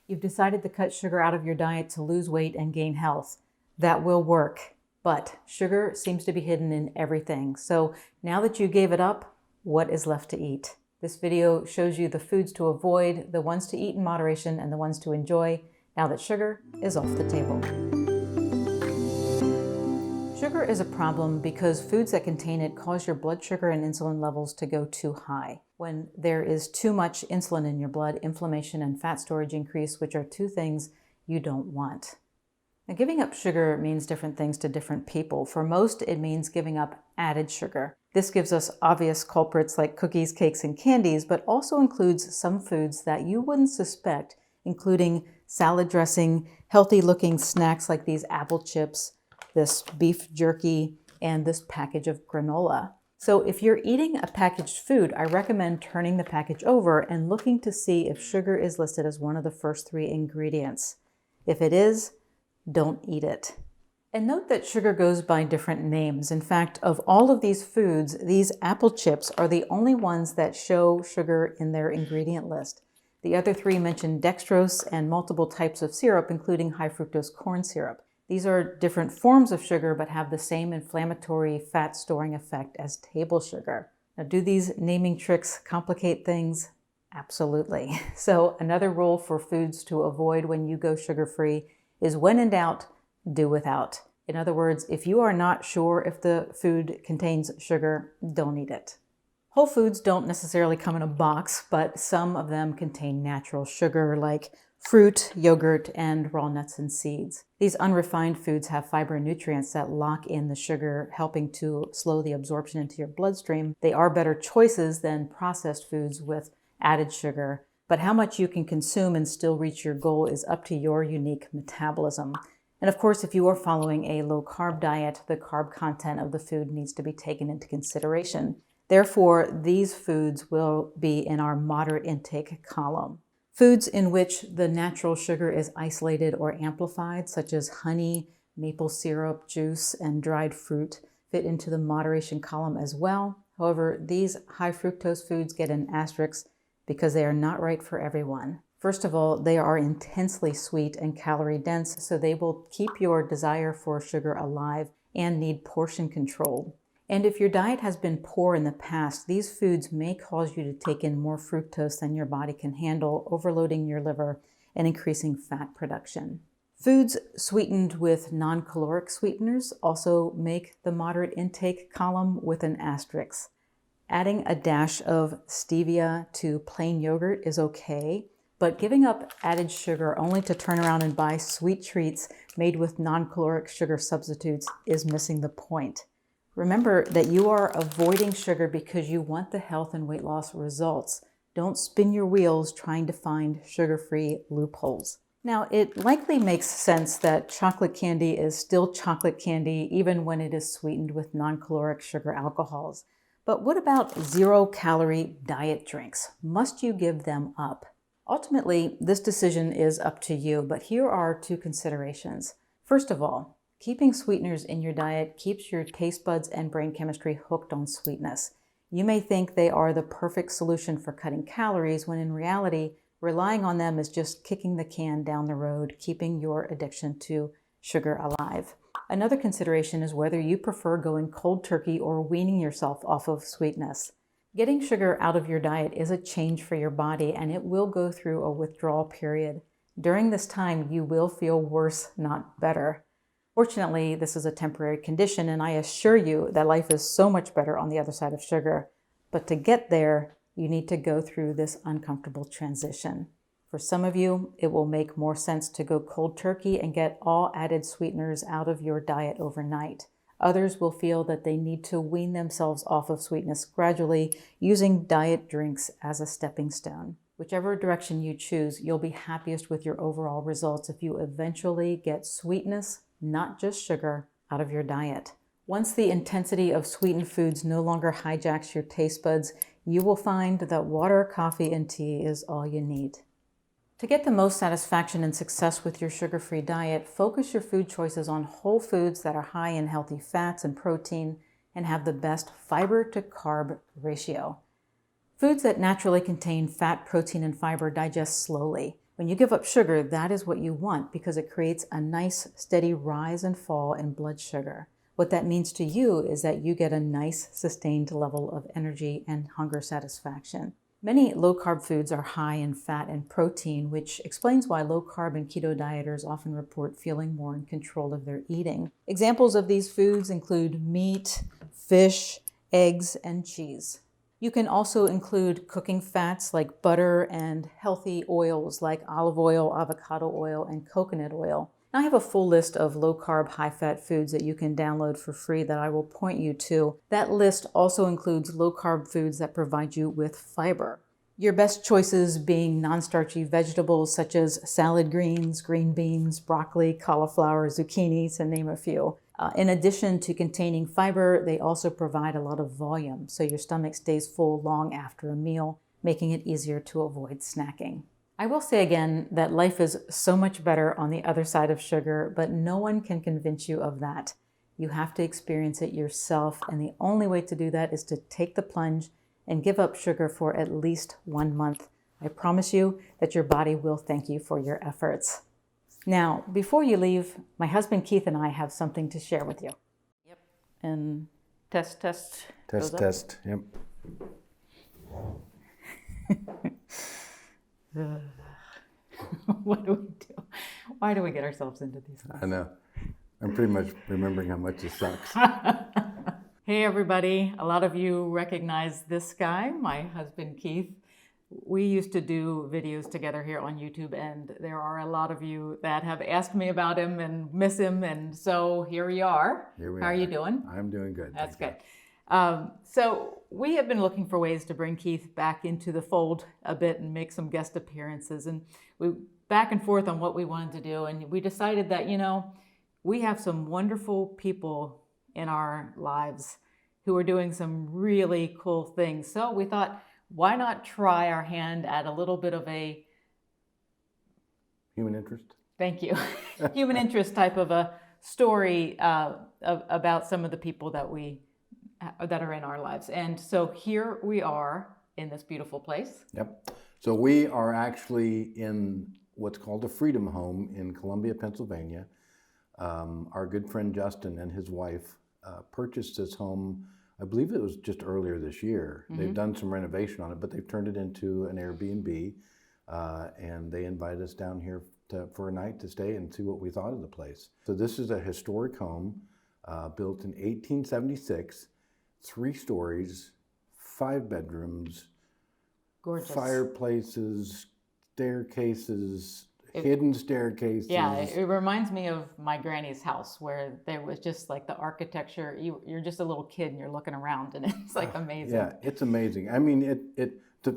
You've decided to cut sugar out of your diet to lose weight and gain health. That will work, but sugar seems to be hidden in everything. So now that you gave it up, what is left to eat? This video shows you the foods to avoid, the ones to eat in moderation, and the ones to enjoy now that sugar is off the table. Sugar is a problem because foods that contain it cause your blood sugar and insulin levels to go too high. When there is too much insulin in your blood, inflammation and fat storage increase, which are two things you don't want. Now, giving up sugar means different things to different people. For most, it means giving up added sugar. This gives us obvious culprits like cookies, cakes, and candies, but also includes some foods that you wouldn't suspect, including salad dressing, healthy-looking snacks like these apple chips, this beef jerky, and this package of granola. So if you're eating a packaged food, I recommend turning the package over and looking to see if sugar is listed as one of the first 3 ingredients. If it is, don't eat it. And note that sugar goes by different names. In fact, of all of these foods, these apple chips are the only ones that show sugar in their ingredient list. The other 3 mention dextrose and multiple types of syrup, including high fructose corn syrup. These are different forms of sugar, but have the same inflammatory fat storing effect as table sugar. Now, do these naming tricks complicate things? Absolutely. So another rule for foods to avoid when you go sugar-free is when in doubt, do without. In other words, if you are not sure if the food contains sugar, don't eat it. Whole foods don't necessarily come in a box, but some of them contain natural sugar like fruit, yogurt, and raw nuts and seeds. These unrefined foods have fiber and nutrients that lock in the sugar, helping to slow the absorption into your bloodstream. They are better choices than processed foods with added sugar, but how much you can consume and still reach your goal is up to your unique metabolism. And of course, if you are following a low-carb diet, the carb content of the food needs to be taken into consideration. Therefore, these foods will be in our moderate intake column. Foods in which the natural sugar is isolated or amplified, such as honey, maple syrup, juice, and dried fruit, fit into the moderation column as well. However, these high fructose foods get an asterisk because they are not right for everyone. First of all, they are intensely sweet and calorie dense, so they will keep your desire for sugar alive and need portion control. And if your diet has been poor in the past, these foods may cause you to take in more fructose than your body can handle, overloading your liver and increasing fat production. Foods sweetened with non-caloric sweeteners also make the moderate intake column with an asterisk. Adding a dash of stevia to plain yogurt is okay, but giving up added sugar only to turn around and buy sweet treats made with non-caloric sugar substitutes is missing the point. Remember that you are avoiding sugar because you want the health and weight loss results. Don't spin your wheels trying to find sugar-free loopholes. Now, it likely makes sense that chocolate candy is still chocolate candy even when it is sweetened with non-caloric sugar alcohols. But what about zero-calorie diet drinks? Must you give them up? Ultimately, this decision is up to you, but here are 2 considerations. First of all, keeping sweeteners in your diet keeps your taste buds and brain chemistry hooked on sweetness. You may think they are the perfect solution for cutting calories, when in reality, relying on them is just kicking the can down the road, keeping your addiction to sugar alive. Another consideration is whether you prefer going cold turkey or weaning yourself off of sweetness. Getting sugar out of your diet is a change for your body, and it will go through a withdrawal period. During this time, you will feel worse, not better. Fortunately, this is a temporary condition, and I assure you that life is so much better on the other side of sugar. But to get there, you need to go through this uncomfortable transition. For some of you, it will make more sense to go cold turkey and get all added sweeteners out of your diet overnight. Others will feel that they need to wean themselves off of sweetness gradually, using diet drinks as a stepping stone. Whichever direction you choose, you'll be happiest with your overall results if you eventually get sweetness, not just sugar, out of your diet. Once the intensity of sweetened foods no longer hijacks your taste buds, you will find that water, coffee, and tea is all you need. To get the most satisfaction and success with your sugar-free diet, focus your food choices on whole foods that are high in healthy fats and protein and have the best fiber to carb ratio. Foods that naturally contain fat, protein, and fiber digest slowly. When you give up sugar, that is what you want because it creates a nice steady rise and fall in blood sugar. What that means to you is that you get a nice sustained level of energy and hunger satisfaction. Many low-carb foods are high in fat and protein, which explains why low-carb and keto dieters often report feeling more in control of their eating. Examples of these foods include meat, fish, eggs, and cheese. You can also include cooking fats like butter and healthy oils like olive oil, avocado oil, and coconut oil. Now, I have a full list of low-carb, high-fat foods that you can download for free that I will point you to. That list also includes low-carb foods that provide you with fiber. Your best choices being non-starchy vegetables such as salad greens, green beans, broccoli, cauliflower, zucchini, to name a few. In addition to containing fiber, they also provide a lot of volume, so your stomach stays full long after a meal, making it easier to avoid snacking. I will say again that life is so much better on the other side of sugar, but no one can convince you of that. You have to experience it yourself, and the only way to do that is to take the plunge and give up sugar for at least 1 month. I promise you that your body will thank you for your efforts. Now, before you leave, my husband Keith and I have something to share with you. Yep. And test. Test. Yep. What do we do? Why do we get ourselves into these things? I know. I'm pretty much remembering how much it sucks. Hey everybody, a lot of you recognize this guy, my husband Keith. We used to do videos together here on YouTube, and there are a lot of you that have asked me about him and miss him, and so here we are. How are you doing? I'm doing good. That's good. So we have been looking for ways to bring Keith back into the fold a bit and make some guest appearances, and we back and forth on what we wanted to do, and we decided that, we have some wonderful people in our lives who are doing some really cool things. So we thought, why not try our hand at a little bit of a human interest? Thank you. Human interest type of a story about some of the people that are in our lives. And so here we are in this beautiful place. Yep. So we are actually in what's called a Freedom Home in Columbia, Pennsylvania. Our good friend Justin and his wife purchased this home, I believe it was just earlier this year. Mm-hmm. They've done some renovation on it, but they've turned it into an Airbnb, and they invited us down here for a night to stay and see what we thought of the place. So this is a historic home built in 1876, 3 stories, 5 bedrooms, gorgeous fireplaces, staircases, hidden staircases. Yeah, it reminds me of my granny's house where there was just like the architecture. You're just a little kid and you're looking around and it's like amazing. Yeah, it's amazing. I mean,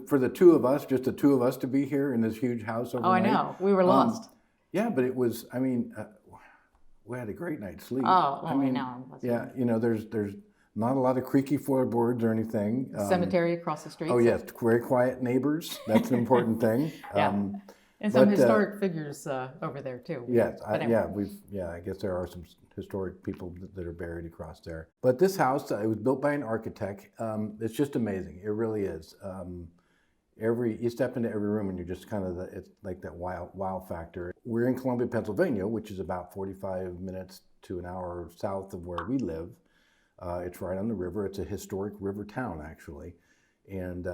for the two of us, just the two of us to be here in this huge house overnight. Oh, I know. We were lost. Yeah, but it was, we had a great night's sleep. Oh, I know. Yeah, there's not a lot of creaky floorboards or anything. Cemetery across the street. Oh, yes, very quiet neighbors. That's an important thing. Yeah. And some historic figures over there too. Yes, I guess there are some historic people that are buried across there. But this house, it was built by an architect. It's just amazing. It really is. You step into every room and you're just kind of it's like that wow factor. We're in Columbia, Pennsylvania, which is about 45 minutes to an hour south of where we live. It's right on the river. It's a historic river town, actually, and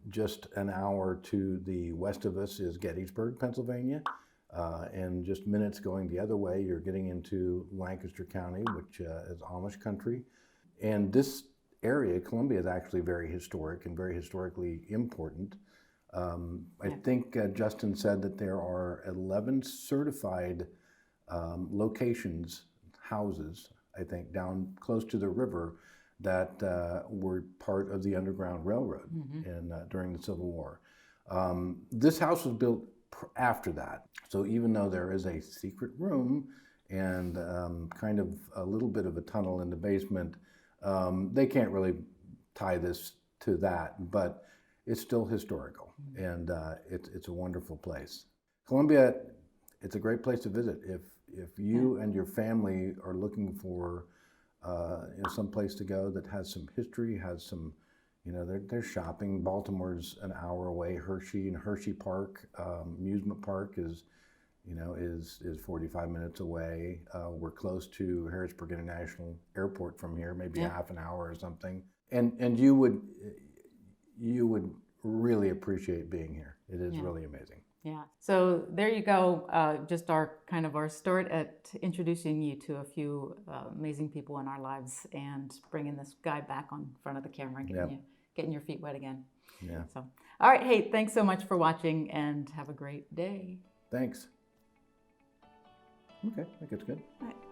just an hour to the west of us is Gettysburg, Pennsylvania, and just minutes going the other way, you're getting into Lancaster County, which is Amish country. And this area, Columbia, is actually very historic and very historically important. I think Justin said that there are 11 certified locations, houses, I think, down close to the river that were part of the Underground Railroad during the Civil War. This house was built after that. So even though there is a secret room and kind of a little bit of a tunnel in the basement, they can't really tie this to that, but it's still historical, and it's a wonderful place. Columbia, it's a great place to visit. If you and your family are looking for some place to go that has some history, has some You know, they're shopping. Baltimore's an hour away. Hershey and Hershey Park, amusement park is 45 minutes away. We're close to Harrisburg International Airport from here, maybe a half an hour or something. And you would really appreciate being here. It is really amazing. Yeah. So there you go. Just our start at introducing you to a few amazing people in our lives and bringing this guy back on front of the camera and getting your feet wet again. Yeah. So, all right. Hey, thanks so much for watching and have a great day. Thanks. Okay, I think it's good. All right.